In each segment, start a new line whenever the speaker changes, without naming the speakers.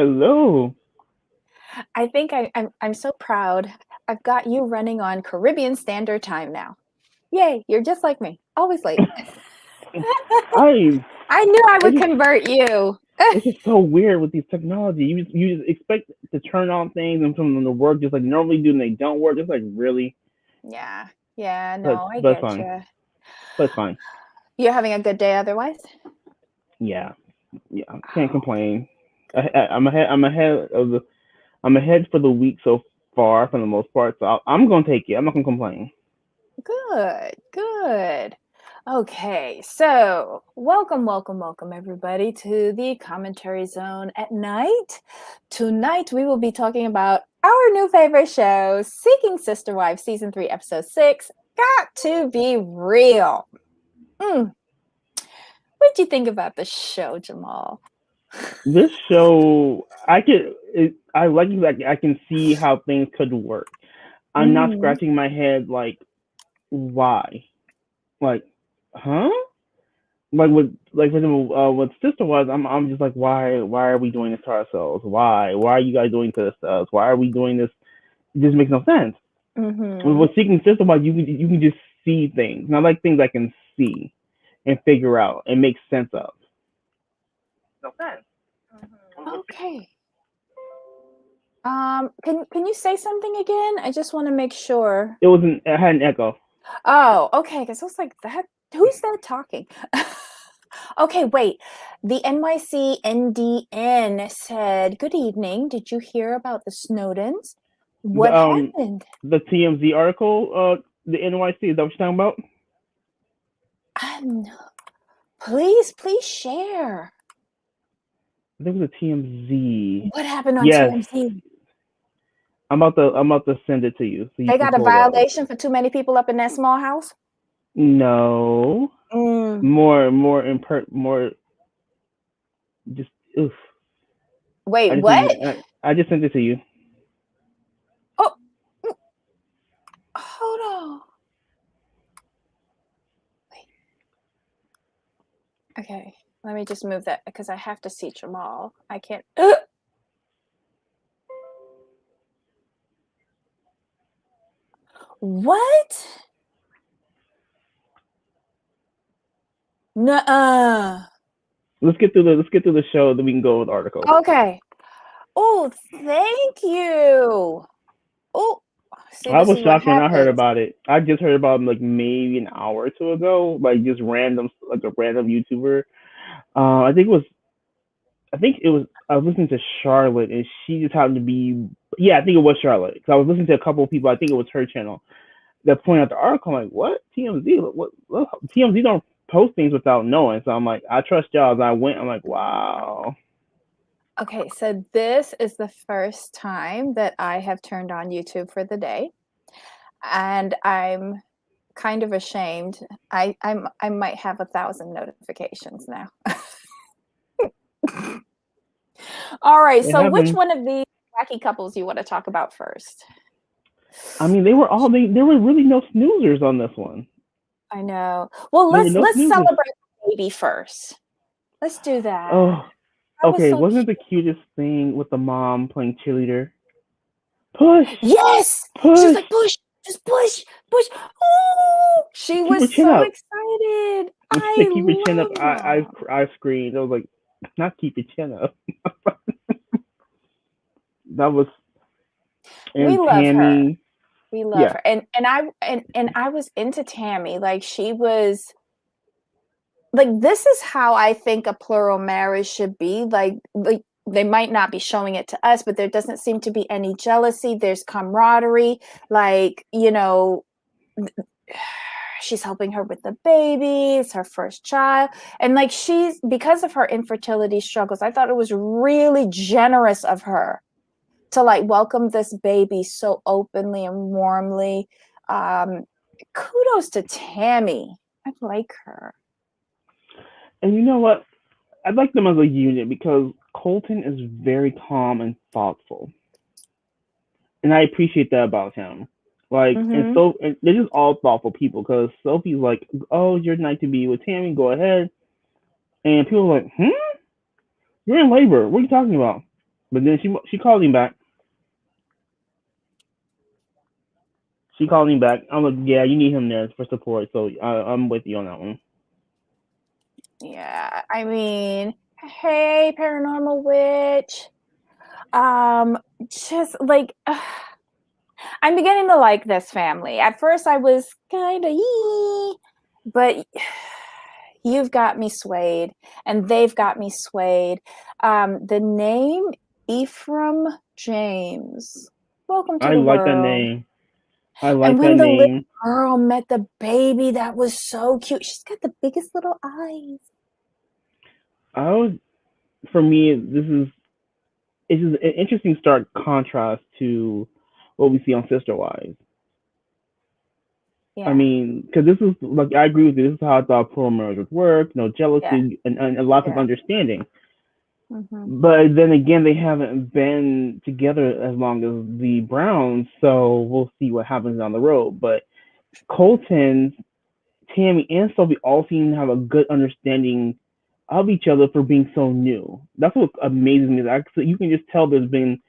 Hello.
I think I'm so proud. I've got you running on Caribbean Standard Time now. Yay, you're just like me, always late.
I
I knew I
it
would
is
convert you.
it's just so weird with these technology. You just expect to turn on things and from them to work just like normally do and they don't work. It's like really,
Yeah, yeah,
but
no, I
but it's
get
fine.
you.
But it's fine.
You're having a good day otherwise?
Yeah, yeah. Can't
Oh,
complain. I'm ahead. I'm ahead for the week so far for the most part. So I'm gonna take it. I'm not gonna complain.
good, good. Okay, so welcome, everybody to the commentary zone at night. Tonight, we will be talking about our new favorite show, Seeking Sister Wives, Season 3, Episode 6, Got to Be Real. What did you think about the show, Jamal?
This show, I like that I can see how things could work. I'm not
Mm-hmm.
scratching my head like why, like, huh? Like for example, with Sister was, I'm just like why are we doing this to ourselves? Why are you guys doing this to us? Why are we doing this? It just makes no sense.
Mm-hmm.
With Seeking Sister was, you can just see things, and I like things I can see and figure out and make sense of. No sense.
Okay. Can you say something again? I just want to make sure.
It had an echo.
Oh, okay, because I was like, that who's that talking? Okay, wait. The NYC NDN said, "Good evening. Did you hear about the Snowdens?
The
What happened?"
the TMZ article, the NYC, is that what you're talking about?
Um, please share.
I think it was a TMZ.
What happened on
Yes,
TMZ?
I'm about to send it to you so you
They
can
got a
pull it up.
violation for too many people up in that small house?
No,
Mm.
more just oof.
Wait, what?
I just sent it to you.
Oh, mm, hold on. Wait. Okay, let me just move that because I have to see Jamal. I can't. What? Nuh-uh.
Let's get through the show, then we can go with the article.
Okay. Oh, thank you. Oh, see,
I
this
was
is what
shocked when I heard
happens.
about it. I just heard about it like maybe an hour or two ago, like just random, like a random YouTuber. I think it was I was listening to Charlotte, and she just happened to be, yeah, I think it was Charlotte, because I was listening to a couple of people. I think it was her channel that pointed out the article. I'm like, what TMZ? What TMZ don't post things without knowing. So I'm like, I trust y'all. As I went, I'm like, wow.
Okay, so this is the first time that I have turned on YouTube for the day, and I'm kind of ashamed. I might have 1,000 notifications now. All right,
It
so which
happened.
one of these wacky couples you want to talk about first?
I mean, they were all there were really no snoozers on this one.
I know. Well,
There were no
let's
snoozers.
celebrate the baby first. Let's do that.
Oh,
That was
okay.
so
Wasn't
cute.
it the cutest thing with the mom playing cheerleader? Push,
Yes! She was
push.
like, push, just push, push. Oh, she
Keep
was
your chin
so
up.
excited.
When she
I
said keep your chin up,
love that.
I screamed. I was like, not keep your chin up. That was
We
and
love her.
Tammy.
We love
Yeah,
her. And I was into Tammy. Like she was like this is how I think a plural marriage should be. Like they might not be showing it to us, but there doesn't seem to be any jealousy. There's camaraderie. Like, she's helping her with the baby. It's her first child. And like she's because of her infertility struggles, I thought it was really generous of her to like welcome this baby so openly and warmly. Um, Kudos to Tammy. I like her.
and you know what? I like them as a unit because Colton is very calm and thoughtful, and I appreciate that about him. Like,
Mm-hmm.
and they're just all thoughtful people. Because Sophie's like, "Oh, your night to be with Tammy. Go ahead." And people are like, "Hmm, you're in labor. What are you talking about?" But then she called him back. She called him back. I'm like, yeah, you need him there for support. So I'm with you on that one.
Yeah, I mean, hey, paranormal witch. Just like I'm beginning to like this family. At first, I was kind of but you've got me swayed, and they've got me swayed. The name Ephraim James. Welcome to
I
the
like that
world.
name. I
And
like that
when the little
name.
girl met the baby, that was so cute. She's got the biggest little eyes.
I was for me. This is it's just an interesting stark contrast to what we see on Sister Wives. I
Yeah,
mean, because this is like I agree with you. This is how I thought plural marriage would work.
yeah,
Jealousy and lots of
yeah.
understanding.
Mm-hmm.
But then again, they haven't been together as long as the Browns, so we'll see what happens down the road. But Colton, Tammy, and Sophie all seem to have a good understanding of each other for being so new. That's what amazes me. Actually, you can just tell there's been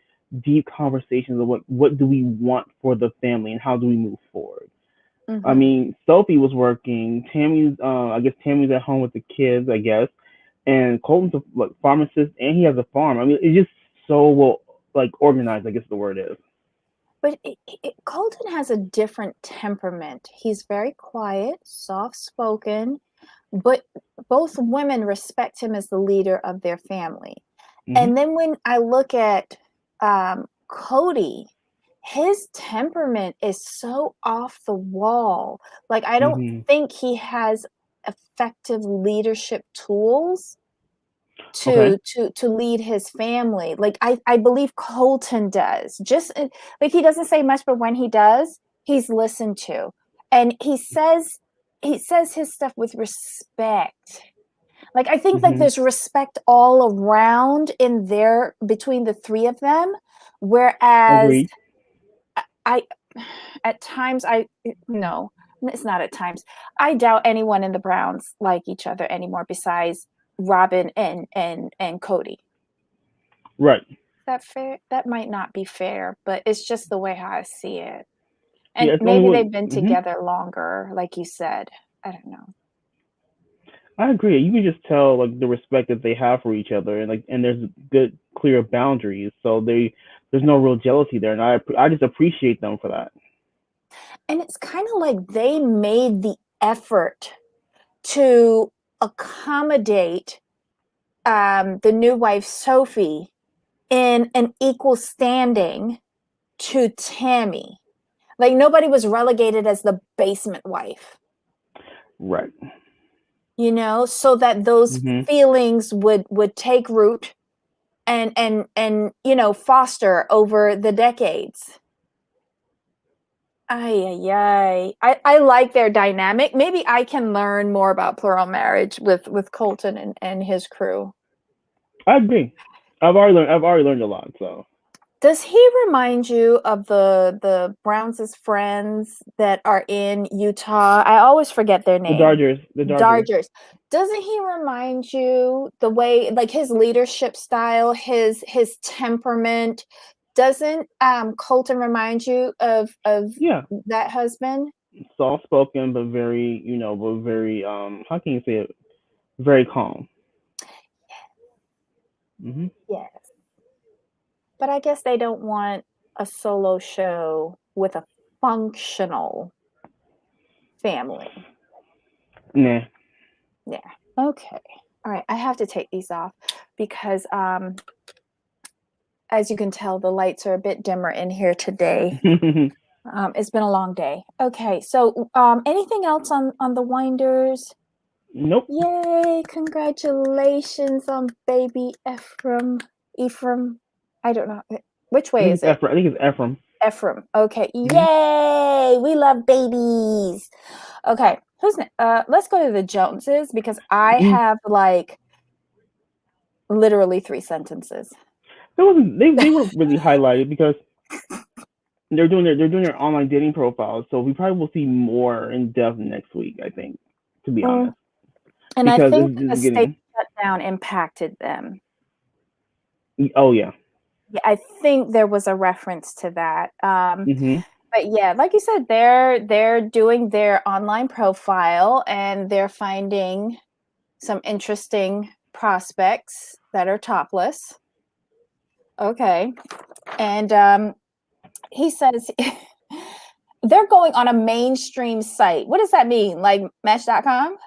deep conversations of what do we want for the family and how do we move forward. I
Mm-hmm.
mean, Sophie was working. Tammy's, I guess Tammy's at home with the kids, I guess, and Colton's a like pharmacist, and he has a farm. I mean, it's just so well like organized. I guess the word is.
But Colton has a different temperament. He's very quiet, soft spoken, but both women respect him as the leader of their family.
Mm-hmm.
And then when I look at Cody, his temperament is so off the wall. Like, I don't
Mm-hmm.
think he has effective leadership tools
Okay.
to lead his family. Like, I believe Colton does. Just like, he doesn't say much, but when he does, he's listened to. And he says his stuff with respect. Like, I think like
Mm-hmm.
there's respect all around in there between the three of them. Whereas
Agreed.
I at times I no, it's not at times. I doubt anyone in the Browns like each other anymore besides Robin and Cody.
Right.
Is that fair? That might not be fair, but it's just the way how I see it.
Yeah,
And
it's only
maybe they've
what.
been
Mm-hmm.
together longer, like you said. I don't know.
I agree. You can just tell like the respect that they have for each other, and there's good, clear boundaries. So there's no real jealousy there, and I just appreciate them for that.
And it's kind of like they made the effort to accommodate the new wife Sophie in an equal standing to Tammy. Like, nobody was relegated as the basement wife,
Right.
so that those
Mm-hmm.
feelings would take root and foster over the decades. Ay, ay, ay. I like their dynamic. Maybe I can learn more about plural marriage with Colton and his crew.
I agree. I've already learned a lot. So
Does he remind you of the Browns' friends that are in Utah? I always forget their
the
name.
Dodgers, the Dodgers.
Dodgers. Doesn't he remind you the way, like, his leadership style, his temperament? Doesn't Colton remind you of
Yeah,
that husband?
soft spoken, but very, but very, how can you say it? Very calm. Hmm.
Yes. But I guess they don't want a solo show with a functional family.
Nah.
Yeah. Okay. All right. I have to take these off because as you can tell, the lights are a bit dimmer in here today. It's been a long day. Okay. So anything else on the Winders?
Nope.
Yay, congratulations on baby Ephraim. Ephraim. I don't know. Which
I
way
think
is
it's
it?
Ephraim. I think it's Ephraim.
Ephraim. Okay.
Hmm.
Yay! We love babies. Okay. Who's next? Let's go to the Joneses because I
Mm.
have like literally 3 sentences.
That wasn't. They were really highlighted because they're doing their online dating profiles. So we probably will see more in depth next week. I think, to be
Mm.
honest,
And I
because
think
this
the
is
state
getting.
shutdown impacted them.
Oh yeah.
Yeah, I think there was a reference to that.
Hmm.
But yeah, like you said, they're doing their online profile and they're finding some interesting prospects that are topless. Okay. And he says they're going on a mainstream site. What does that mean? Like Match.com?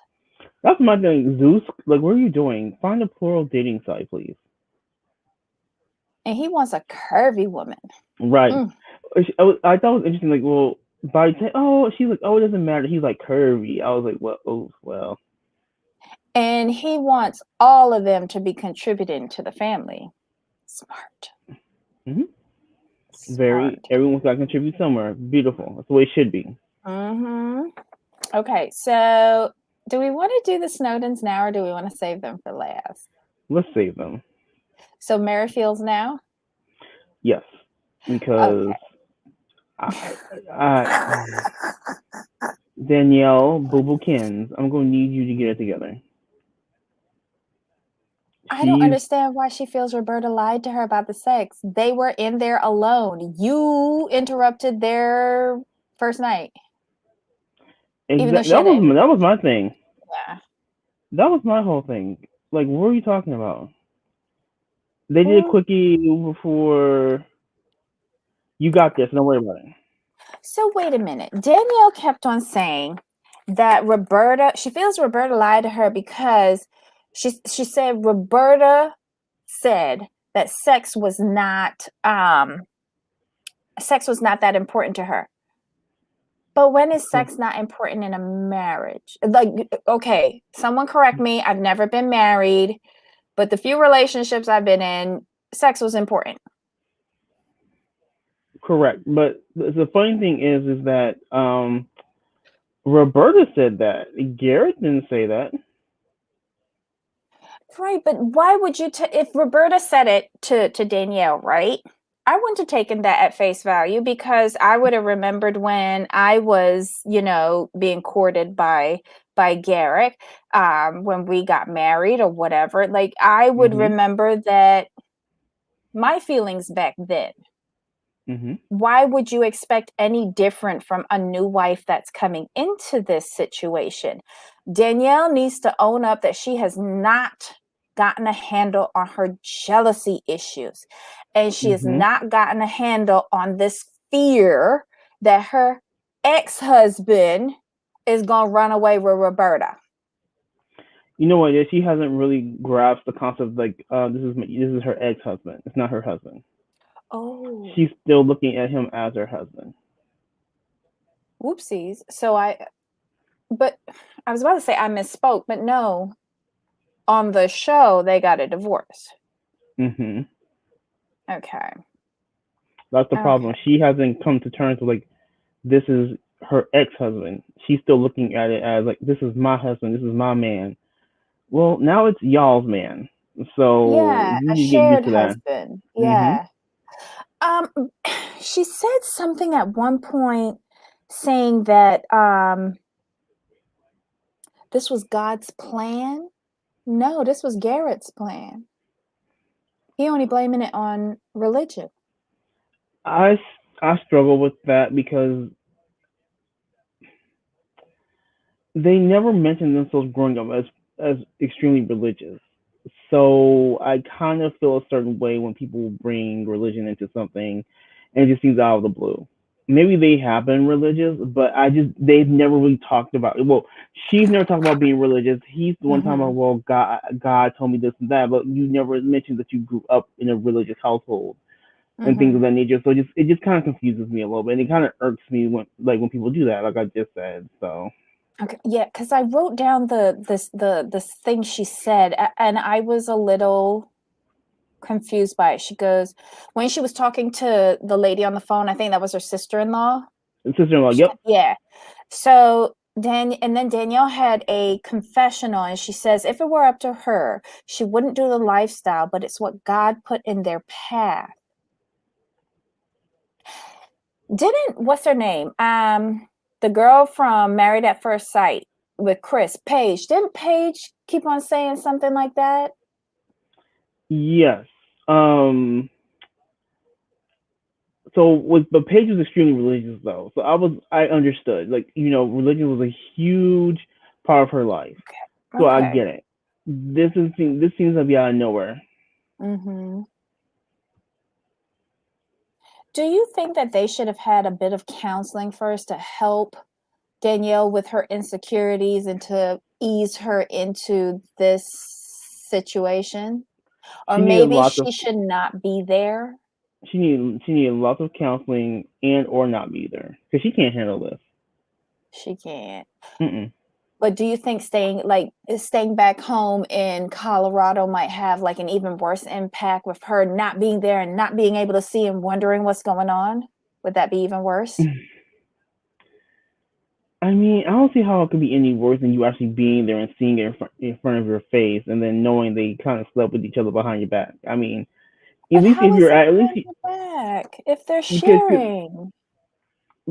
That's my thing. Zeus, like, what are you doing? Find a plural dating site, please.
And he wants a curvy woman.
Right.
Mm.
I thought it was interesting. Like, well, by the oh, she's like, oh, it doesn't matter. He's like curvy. I was like, well, oh, well.
And he wants all of them to be contributing to the family. Smart.
Hmm. Very.
Smart.
Everyone's got to contribute somewhere. Beautiful. That's the way it should be.
Mm-hmm. Okay, so do we want to do the Snowdens now or do we want to save them for last?
Let's save them.
So Merrifields now?
Yes, because
Okay.
I Danielle Boo Boo Kins, I'm gonna need you to get it together.
I don't
She's
understand why she feels Roberta lied to her about the sex. They were in there alone. You interrupted their first night, even though she
that
had an
was
invitation.
my thing.
Yeah.
That was my whole thing. Like, what are you talking about? They did a
Well,
quickie before. You got this. Don't worry about it.
so wait a minute. Danielle kept on saying that she feels Roberta lied to her because she said Roberta said that sex was not that important to her. But when is sex not important in a marriage? Like, okay, someone correct me. I've never been married, but the few relationships I've been in, sex was important.
Correct. But the funny thing is that Roberta said that. Garrett didn't say that.
Right, but why would you if Roberta said it to Danielle, right? I wouldn't have taken that at face value because I would have remembered when I was, being courted by Garrett, when we got married or whatever. Like I would
Hmm.
remember that my feelings back then.
Hmm.
Why would you expect any different from a new wife that's coming into this situation? Danielle needs to own up that she has not gotten a handle on her jealousy issues. And she has
Hmm.
not gotten a handle on this fear that her ex-husband is going to run away with Roberta.
You know what? She hasn't really grasped the concept. Like, this is her ex husband. It's not her husband.
Oh,
She's still looking at him as her husband.
whoopsies. But I was about to say I misspoke, but no, on the show, they got a divorce.
Hmm.
Okay.
That's the
Okay.
problem. She hasn't come to terms with, like, this is her ex husband. She's still looking at it as like, this is my husband. This is my man. Well, now it's y'all's man. So
Yeah,
you
a
need to get used
shared
to that.
husband.
Hmm.
Yeah. Um, she said something at one point saying that this was God's plan. No, this was Garrett's plan. He only blaming it on religion.
I I struggle with that because they never mentioned themselves growing up as extremely religious. So I kind of feel a certain way when people bring religion into something, and it just seems out of the blue. Maybe they have been religious, but they've never really talked about it. Well, she's never talked about being religious. He's the one time about,
Mm-hmm.
well, God told me this and that, but you never mentioned that you grew up in a religious household and things
Mm-hmm.
of that nature. So it just kind of confuses me a little bit, and it kind of irks me when people do that, like I just said. So.
Okay. Yeah, because I wrote down this thing she said, and I was a little confused by it. She goes, when she was talking to the lady on the phone, I think that was her sister-in-law.
Sister-in-law, yep.
Yeah. So then Danielle had a confessional and she says if it were up to her, she wouldn't do the lifestyle, but it's what God put in their path. Didn't what's her name? The girl from Married at First Sight with Chris, Paige. Didn't Paige keep on saying something like that?
Yes. Um, So with the Paige was extremely religious though, so I understood, like, religion was a huge part of her life, so I
Okay.
get it. This seems to be out of nowhere.
Mm-hmm. Do you think that they should have had a bit of counseling first to help Danielle with her insecurities and to ease her into this situation? Or
She needed
maybe
lots of
she should not be there?
she needed lots of counseling and or not be there because she can't handle this.
She can't.
Mm-mm.
But do you think staying back home in Colorado might have like an even worse impact with her not being there and not being able to see and wondering what's going on? Would that be even worse?
I mean, I don't see how it could be any worse than you actually being there and seeing it in front of your face, and then knowing they kind of slept with each other behind your back. I mean, at
But
least
how
if
is
you're
it
at least
behind your back if they're
because
sharing?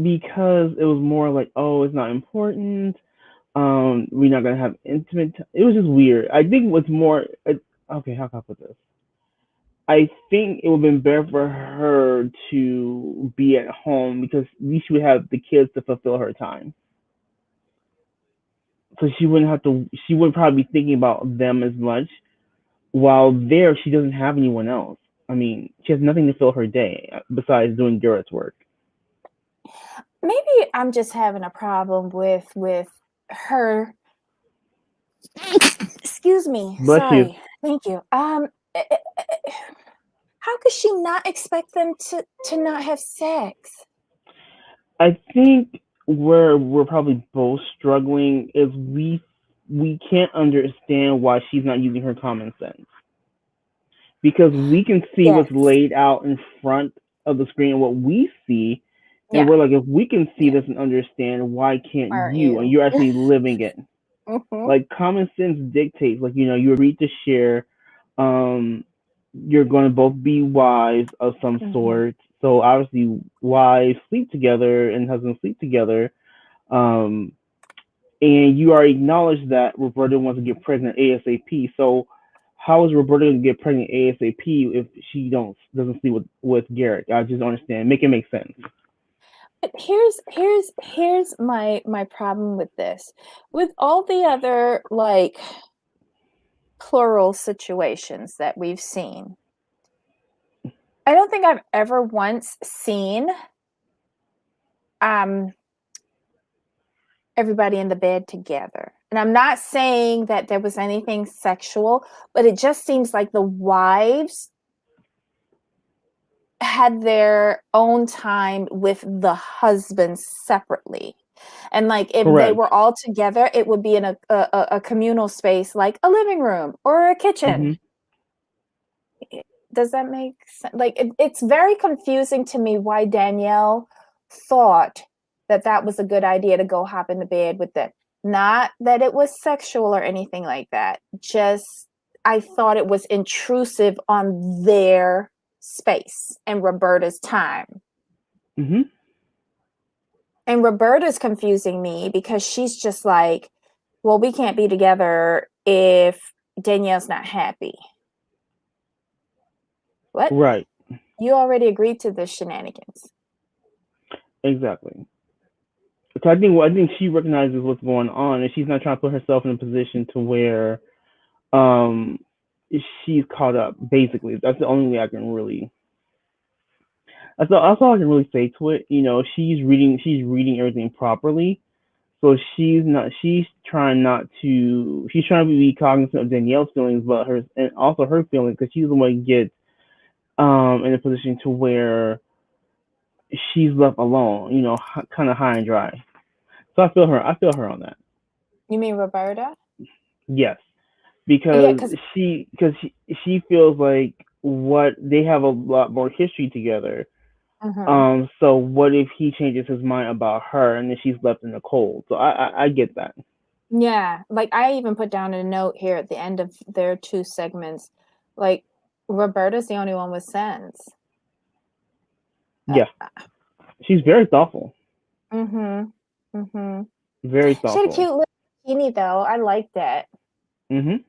because it was more like, oh, it's not important. We're not gonna have intimate. It was just weird. I think what's more okay. How can I put this? I think it would have been better for her to be at home because at least she would have the kids to fulfill her time. So she wouldn't have to. She would probably be thinking about them as much. While there, she doesn't have anyone else. I mean, she has nothing to fill her day besides doing Garrett's work.
Maybe I'm just having a problem with her. Excuse me.
Bless you.
Sorry. Thank you. How could she not expect them to not have sex?
I think where we're probably both struggling is we can't understand why she's not using her common sense because we can see what's
Yes.
laid out in front of the screen and what we see, and
Yeah.
we're like, if we can see
Yeah.
this and understand, why can't
Aren't
you? And
you?
you're actually living it.
Hmm.
Like common sense dictates, like, you agreed to share. Um, you're going to both be wives of some
Hmm.
sort. So obviously, wives sleep together and husbands sleep together. Um, and you already acknowledged that Roberta wants to get pregnant ASAP. So how is Roberta going to get pregnant ASAP if she doesn't sleep with Garrett? I just don't understand. Make it make sense.
But here's my problem with this. With all the other like plural situations that we've seen, I don't think I've ever once seen um everybody in the bed together. And I'm not saying that there was anything sexual, but it just seems like the wives had their own time with the husbands separately. And like if they
Correct.
were all together, it would be in a communal space like a living room or a kitchen.
Hmm.
Does that make sense? Like it's very confusing to me why Danielle thought that that was a good idea to go hop in the bed with them. Not that it was sexual or anything like that. Just I thought it was intrusive on their space and Roberta's time.
Hmm.
And Roberta's confusing me because she's just like, well, we can't be together if Danielle's not happy. What?
Right.
You already agreed to the shenanigans.
Exactly. So I think she recognizes what's going on, and she's not trying to put herself in a position to where um she's caught up. Basically, that's the only way I can really. That's all I can really say to it. She's reading everything properly, so she's not. She's trying not to. She's trying to be cognizant of Danielle's feelings, but her and also her feelings because she's the one who gets in a position to where she's left alone. Kind of high and dry. So I feel her. I feel her on that.
You mean Roberta?
Yes.
Yeah,
because
because
she feels like what they have a lot more history together.
mhm.
So what if he changes his mind about her and then she's left in the cold? So I get that.
Yeah, like I even put down a note here at the end of their two segments, like Roberta's the only one with sense. Uh,
Yeah, she's very thoughtful,
mhm. Mhm.
very
She had a
thoughtful.
cute little bikini though. I liked that.
Mhm.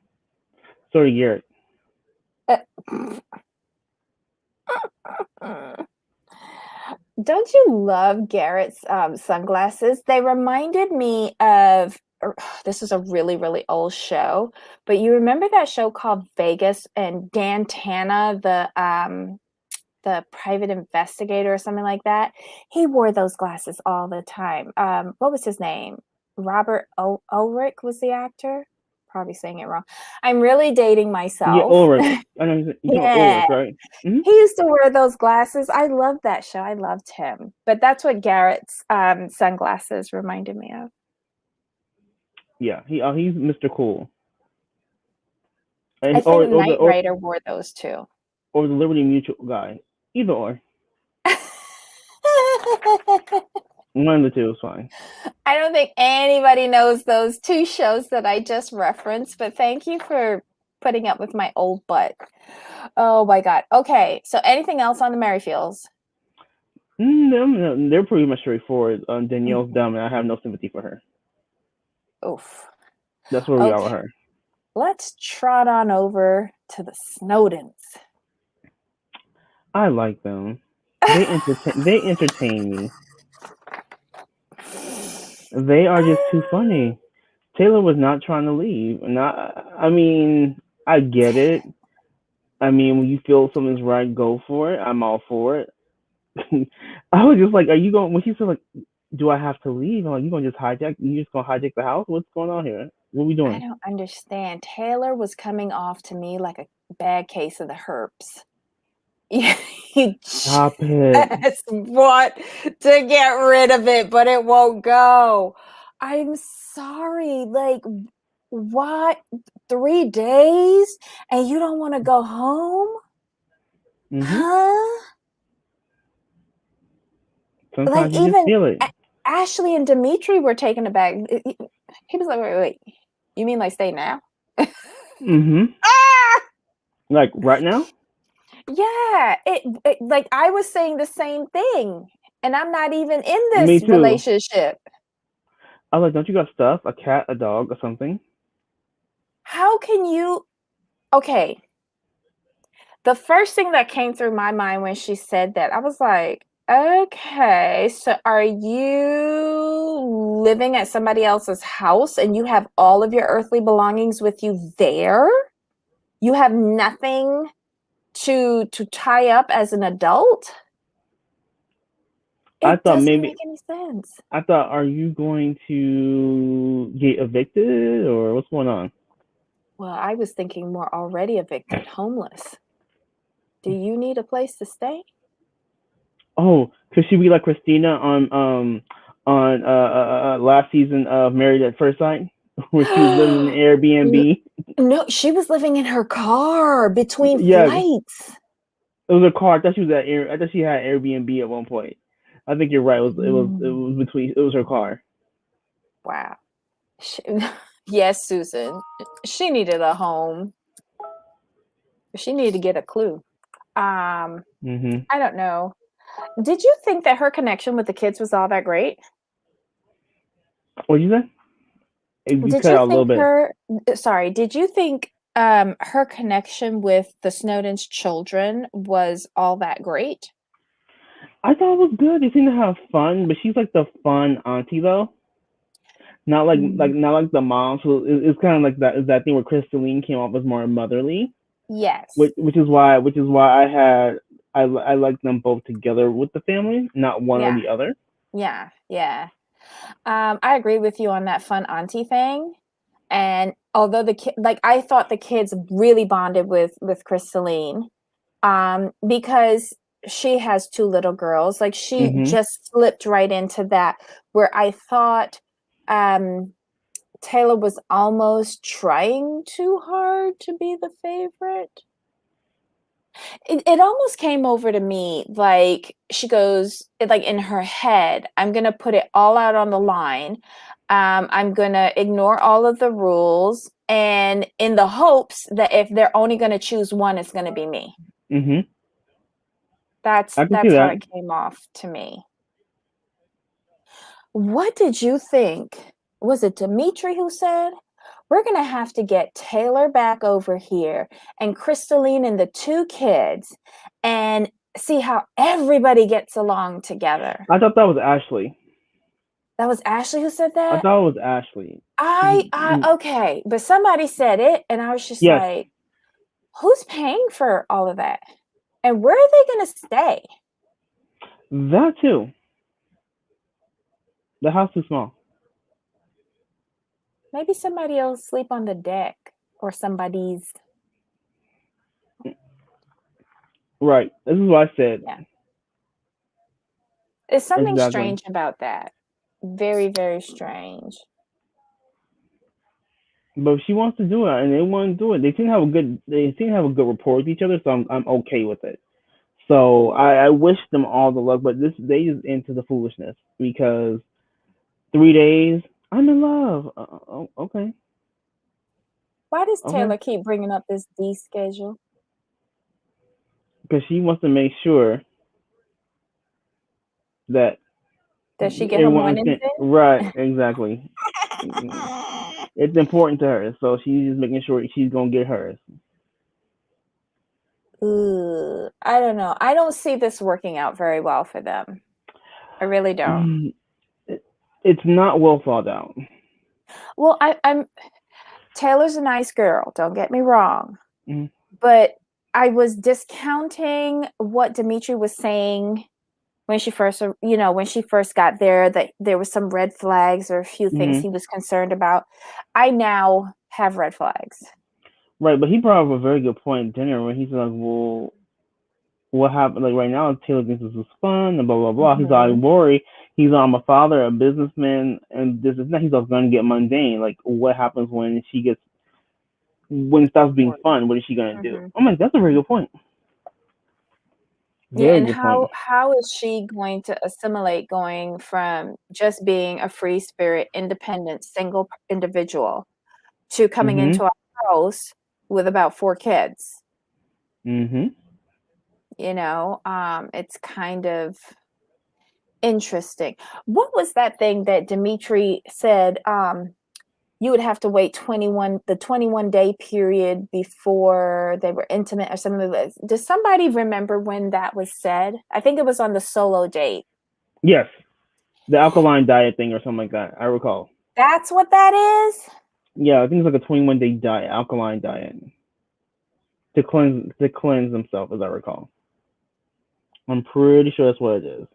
Sorry, Garrett.
Uh, Don't you love Garrett's sunglasses? They reminded me of this is a really, really old show, but you remember that show called Vegas and Dan Tana, the private investigator or something like that? He wore those glasses all the time. What was his name? Robert Ulrich was the actor. Probably saying it wrong. I'm really dating
Yeah,
myself.
Ulrich. I know you're talking about
Yeah.
Ulrich, right? Hmm.
He used to wear those glasses. I loved that show. I loved him. But that's what Garrett's sunglasses reminded me of.
Yeah, he's Mr. Cool,
I
and
think Knight Rider wore those too.
or the Liberty Mutual guy. Either or, one of the two is fine.
I don't think anybody knows those two shows that I just referenced, but thank you for putting up with my old butt. Oh my God. Okay. So anything else on the Merrifields?
No, they're pretty much straightforward. Danielle's
Mhm.
dumb, and I have no sympathy for her.
Oof.
That's where we are with
Okay.
her.
Let's trot on over to the Snowdens.
I like them. They entertain me. They are just too funny. Taylor was not trying to leave. I mean, I get it. I mean, when you feel something's right, go for it. I'm all for it. I was just like, are you going? When she said like, do I have to leave? I'm like, you gonna just hijack? You just gonna hijack the house? What's going on here? What are we
I
doing?
don't understand. Taylor was coming off to me like a bad case of the herpes. You
Stop it.
just want to get rid of it, but it won't go. I'm sorry. Like, what? 3 days? And you don't want to go home?
Hmm.
Huh? Like,
Sometimes you just
even
feel it.
Ashley and Dimitri were taken aback. He was like, wait. You mean like stay now?
Hmm.
Ah!
Like right now?
Yeah, it like I was saying the same thing, and I'm not even in
Me
this
too.
relationship.
I was like, don't you got stuff? A cat, a dog, or something?
How can you okay, the first thing that came through my mind when she said that, I was like, "Okay, so are you living at somebody else's house and you have all of your earthly belongings with you there? You have nothing to tie up as an adult?"
I
It
thought
doesn't make
maybe
any sense.
I thought, are you going to get evicted or what's going on?
Well, I was thinking more already evicted, homeless. Do you need a place to stay?
Oh, could she be like Christina on last season of Married at First Sight, where she was living in an Airbnb?
No, she was living in her car between
Yeah, it
flights.
was a car. I thought she was at Air. I thought she had Airbnb at one point. I think you're right.
Mm,
It was her car.
wow. She, yes, Susan. She needed a home. She needed to get a clue.
Mhm.
I don't know. Did you think that her connection with the kids was all that great?
What did you say? You
Did
cut
you
out a little
think
bit.
did you think her connection with the Snowden's children was all that great?
I thought it was good. They seem to have fun, but she's like the fun auntie though. Not like the mom. So it's kind of like that thing where Crystalline came off as more motherly,
Yes.
which is why I like them both together with the family, not one or
Yeah.
the other.
Yeah. I agree with you on that fun auntie thing. And although I thought the kids really bonded with Crystalline, because she has two little girls. Like she
Mhm.
just slipped right into that where I thought um Taylor was almost trying too hard to be the favorite. It almost came over to me like she goes like in her head, I'm gonna put it all out on the line. I'm gonna ignore all of the rules, and in the hopes that if they're only gonna choose one, it's gonna be me.
Mhm.
That's
I can see
that's how
that.
it came off to me. What did you think? Was it Dimitri who said, we're going to have to get Taylor back over here and Crystalline and the two kids and see how everybody gets along together.
I thought that was Ashley.
That was Ashley who said
I
that?
thought it was Ashley.
I okay, but somebody said it, and I was just
Yes,
like, who's paying for all of that? And where are they gonna stay?
that too. The house too small.
Maybe somebody will sleep on the deck or somebody's.
Right. This is what I said.
Yeah. There's something
Exactly.
strange about that. Very, very strange.
But if she wants to do it and they want to do it, they seem to have a good rapport with each other, so I'm okay with it. So I wish them all the luck, but this they is into the foolishness because 3 days I'm in love. Okay,
Why does
okay,
Taylor keep bringing up this D schedule?
because she wants to make sure that
Does she get her
everyone
mornings
understands. Right, exactly. It's important to her, so she's just making sure she's gonna get hers.
in? Ooh, I don't know. I don't see this working out very well for them. I really don't.
Mm, it's not well thought out.
Well, I'm Taylor's a nice girl, don't get me wrong.
Mm-hmm.
But I was discounting what Dimitri was saying when she first, when she first got there, that there was some red flags or a few things
Mm-hmm.
he was concerned about. I now have red flags.
Right, but he brought up a very good point at dinner when he's like, "Well, what happened? Like right now, Taylor thinks this is fun and blah blah blah." He's like,
Mm-hmm.
"I worry." He's like, "I'm a father, a businessman, and this is not." He's like, "Gonna get mundane. Like, what happens when it stops being fun? What is she gonna do?"
Mm-hmm.
I'm like, "That's a very good point.
Yeah,
Very
and
good point."
how is she going to assimilate going from just being a free spirit, independent, single individual to coming
Mhm.
into a house with about 4 kids?
Mhm.
It's kind of interesting. What was that thing that Dimitri said? You would have to wait 21-day period before they were intimate or something like that. Does somebody remember when that was said? I think it was on the solo date.
Yes, the alkaline diet thing or something like that. I recall.
That's what that is?
Yeah, I think it's like a 21-day diet, alkaline diet, to cleanse himself, as I recall. I'm pretty sure that's what it is.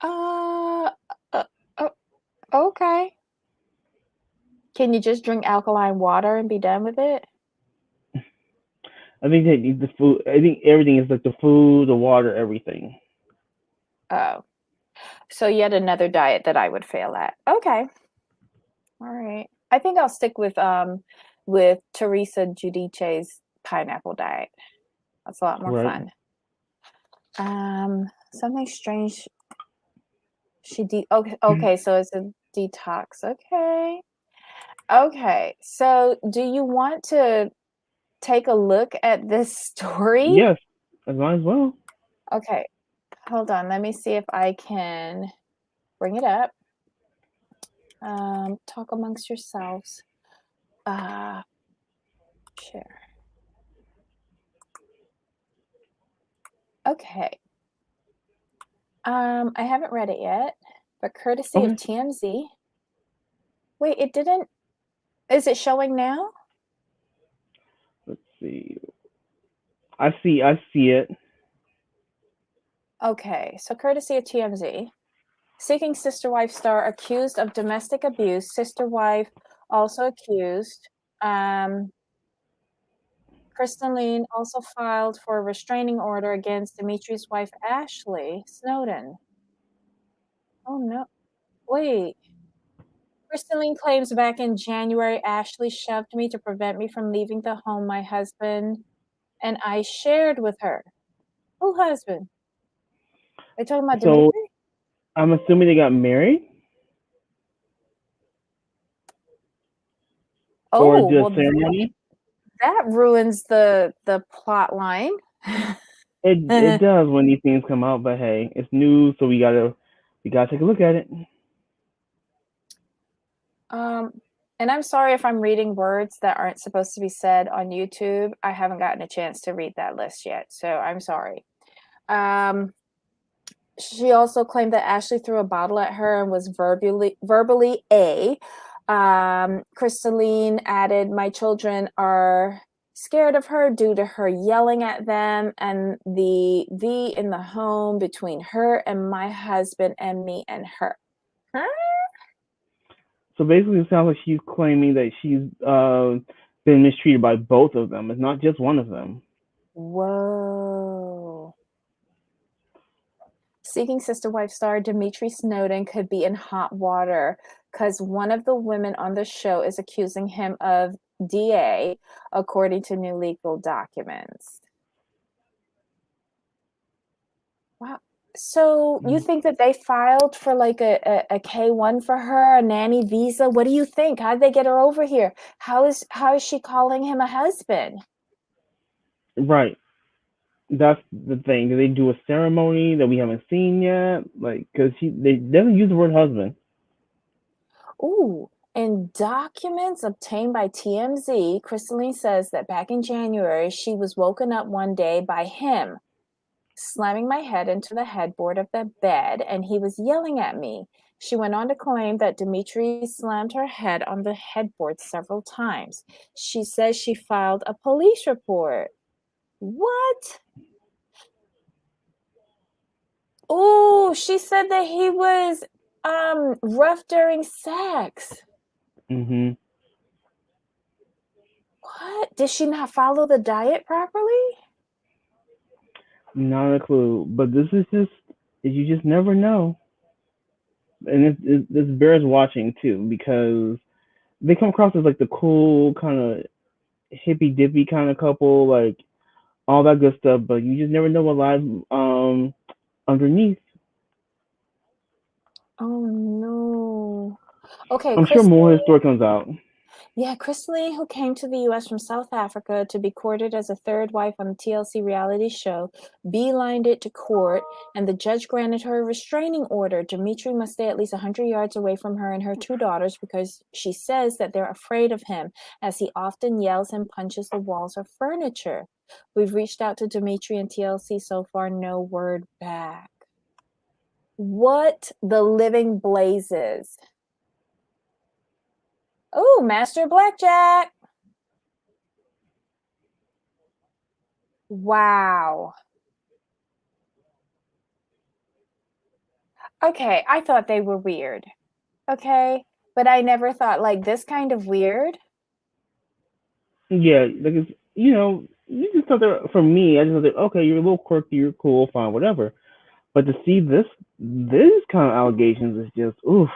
Uh, uh, uh, okay. Can you just drink alkaline water and be done with it?
I think they need the food. I think everything is like the food, the water, everything.
Oh, so yet another diet that I would fail at. Okay. All right. I think I'll stick with Teresa Giudice's pineapple diet. That's a lot more
Right.
fun. Something strange. Okay, so it's a detox. Okay. Okay. So do you want to take a look at this story?
Yes, as might as well.
Okay. Hold on. Let me see if I can bring it up. Talk amongst yourselves. Share. Okay. I haven't read it yet, but courtesy of
Okay.
TMZ. Wait, it didn't. Is it showing now?
Let's see. I see it.
Okay, so courtesy of TMZ. Seeking sister wife star accused of domestic abuse. Sister wife also accused. Kristen Lean also filed for a restraining order against Dimitri's wife, Ashley Snowden. Oh no. Wait. Kristen Lean claims back in January, Ashley shoved me to prevent me from leaving the home my husband and I shared with her. Who husband? They talking about
So
Dimitri?
I'm assuming they got married or
Oh,
did a
well,
ceremony.
that ruins the plot line.
It does when these things come out, but hey, it's news, so we gotta take a look at it.
Um, and I'm sorry if I'm reading words that aren't supposed to be said on YouTube. I haven't gotten a chance to read that list yet, so I'm sorry. Um, she also claimed that Ashley threw a bottle at her and was verbally a. Crystalline added, "My children are scared of her due to her yelling at them and the V in the home between her and my husband and me and her." Huh?
So basically, it sounds like she's claiming that she's been mistreated by both of them. It's not just one of them.
Whoa. Seeking Sister Wife star Dimitri Snowden could be in hot water because one of the women on the show is accusing him of DA, according to new legal documents. Wow. So you think that they filed for like a K1 for her, a nanny visa? What do you think? How did they get her over here? How is she calling him a husband?
Right. That's the thing. Do they do a ceremony that we haven't seen yet? Like, because they doesn't use the word husband.
Ooh, in documents obtained by TMZ, Crystalline says that back in January, she was woken up one day by him slamming my head into the headboard of the bed, and he was yelling at me. She went on to claim that Dimitri slammed her head on the headboard several times. She says she filed a police report. What? Oh, she said that he was rough during sex.
Mm-hmm.
What? Did she not follow the diet properly?
Not a clue. But this is just you just never know, and this bears watching too because they come across as like the cool kind of hippy dippy kind of couple, like all that good stuff. But you just never know what lies underneath.
Oh no. Okay,
I'm sure more of his
Crystalline.
story comes out.
Yeah, Crystalline, who came to the US from South Africa to be courted as a third wife on the TLC reality show, beelined it to court, and the judge granted her a restraining order. Dimitri must stay at least 100 yards away from her and her two daughters because she says that they're afraid of him, as he often yells and punches the walls or furniture. We've reached out to Dimitri and TLC so far, no word back. What the living blazes? Oh, Master Blackjack. Wow. Okay, I thought they were weird. Okay, but I never thought like this kind of weird.
Yeah, like it's you just thought that for me, I just thought that okay, you're a little quirky, you're cool, fine, whatever. But to see this kind of allegations is just oof,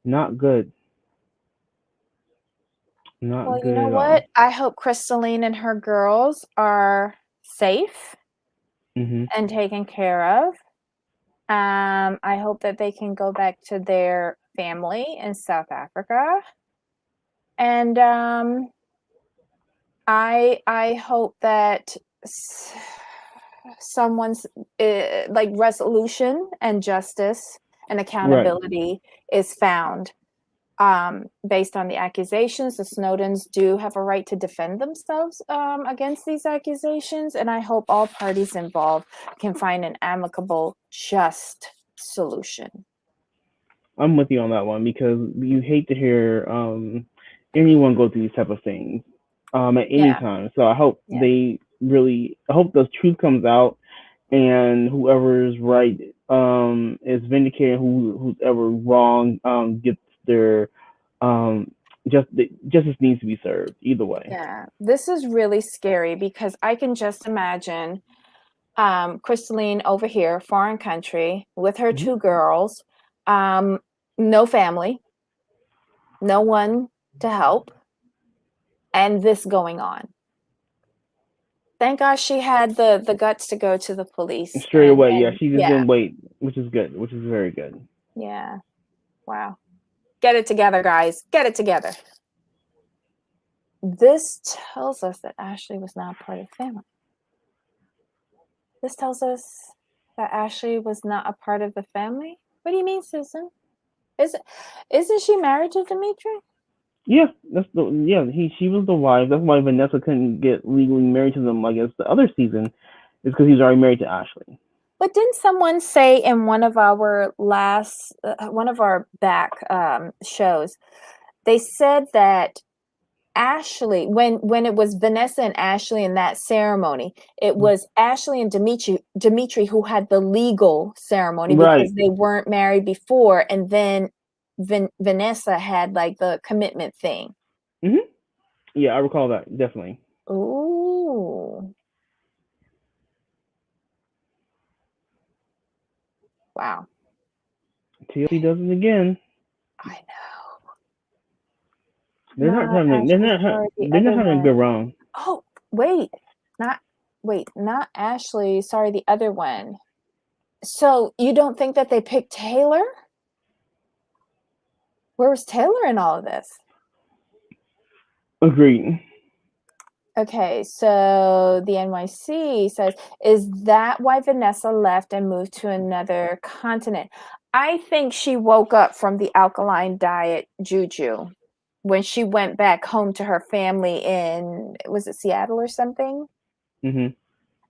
not good, not
Well, you
good
know
at all.
what? I hope Crystalline and her girls are safe
Mhm.
and taken care of. I hope that they can go back to their family in South Africa. And I hope that someone's like resolution and justice and
Right.
accountability is found based on the accusations. The Snowdens do have a right to defend themselves against these accusations, and I hope all parties involved can find an amicable, just solution.
I'm with you on that one because you hate to hear anyone go through these type of things at any
Yeah,
time. So I hope
yeah.
I hope the truth comes out and whoever's right is vindicated. Who's ever wrong gets their um, justice needs to be served. Either way.
Yeah, this is really scary because I can just imagine Crystalline over here, foreign country, with her
Mhm.
two girls, um, no family, no one to help, and this going on. Thank God she had the guts to go to the police
Straight away, yeah,
and
she just
yeah,
didn't wait, which is good, which is very good.
yeah. Wow. Get it together, guys. Get it together. This tells us that Ashley was not part of the family. This tells us that Ashley was not a part of the family. What do you mean, Susan? Is isn't she married to Dimitri?
Yeah, she was the wife. That's why Vanessa couldn't get legally married to them. I guess the other season, It's because he's already married to Ashley.
But didn't someone say in one of our back shows, they said that Ashley, when it was Vanessa and Ashley in that ceremony, it was Ashley and Dimitri who had the legal ceremony because they weren't married before, and then Vanessa had like the commitment thing.
Mm-hmm. Yeah, I recall that, definitely.
Ooh. Wow.
TLC does it again.
I know.
They're not having a good run.
Oh, not Ashley. Sorry, the other one. So you don't think that they picked Taylor? Where was Taylor in all of this?
Agreed.
Okay, so the NYC says, is that why Vanessa left and moved to another continent? I think she woke up from the alkaline diet juju when she went back home to her family in, was it Seattle or something?
Mm-hmm.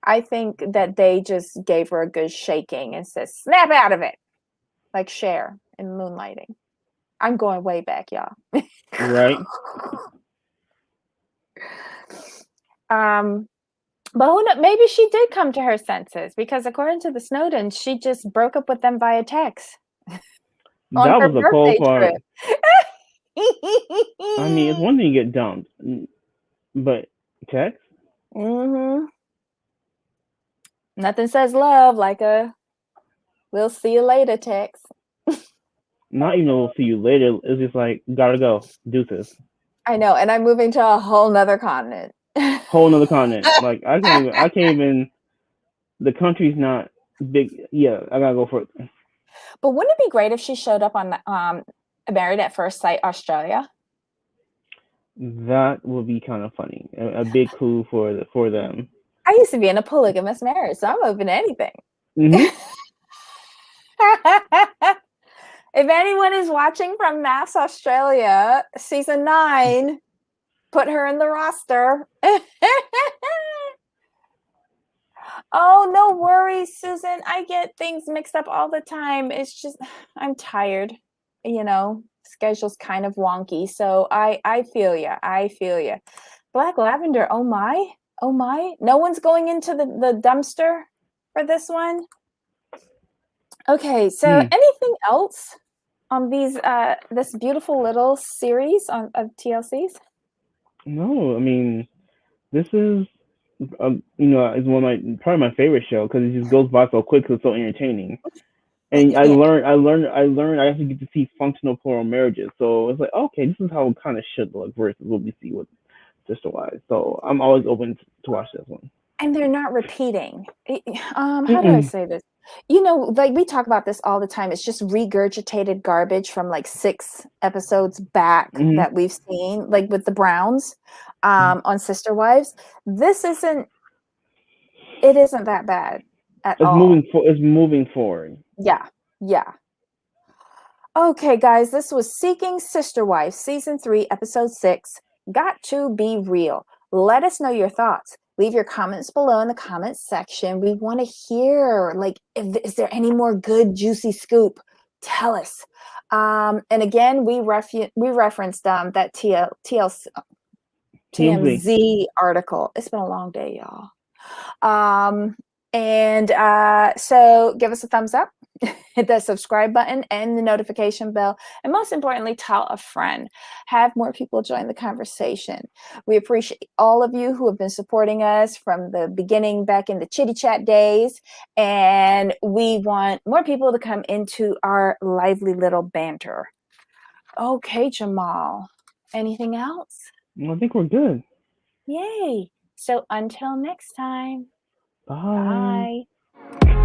I think that they just gave her a good shaking and said, snap out of it, like Cher in Moonlighting. I'm going way back, y'all.
Right.
But who knows? Maybe she did come to her senses, because according to the Snowden, she just broke up with them via text.
That was a cold part. I mean, it's one thing to get dumped, but text?
Mm-hmm. Nothing says love like a "we'll see you later" text.
Not even we'll see you later. It's just like, gotta go. Deuces.
I know, and I'm moving to a whole nother continent.
Whole nother continent. Like I can't even. The country's not big. Yeah, I gotta go for it.
But wouldn't it be great if she showed up on Married at First Sight Australia?
That would be kind of funny. A big coup for them.
I used to be in a polygamous marriage, so I'm open to anything.
Mm-hmm.
If anyone is watching from Mass Australia, season 9, put her in the roster. Oh, no worries, Susan. I get things mixed up all the time. It's just, I'm tired. Schedule's kind of wonky. So I feel you. Black Lavender, oh my. No one's going into the dumpster for this one? Okay, so anything else on this beautiful little series of TLCs?
No, I mean, this is is probably my favorite show because it just goes by so quick, so it's so entertaining. And I learned I actually get to see functional plural marriages. So it's like, okay, this is how it kind of should look versus what we see with Sister Wives. So I'm always open to watch this one.
And they're not repeating. How do I say this? Like we talk about this all the time. It's just regurgitated garbage from like 6 episodes back that we've seen, like with the Browns on Sister Wives. It isn't that bad at all.
It's moving forward.
Yeah. Okay, guys, this was Seeking Sister Wives, Season 3, Episode 6, Got to Be Real. Let us know your thoughts. Leave your comments below in the comments section. We want to hear, is there any more good, juicy scoop? Tell us. And again, we referenced that TMZ article. It's been a long day, y'all. So give us a thumbs up, hit that subscribe button and the notification bell, and most importantly, tell a friend. Have more people join the conversation. We appreciate all of you who have been supporting us from the beginning back in the chitty chat days, and we want more people to come into our lively little banter. Okay, Jamal, anything else?
I think we're good.
Yay. So until next time.
Bye.
Bye.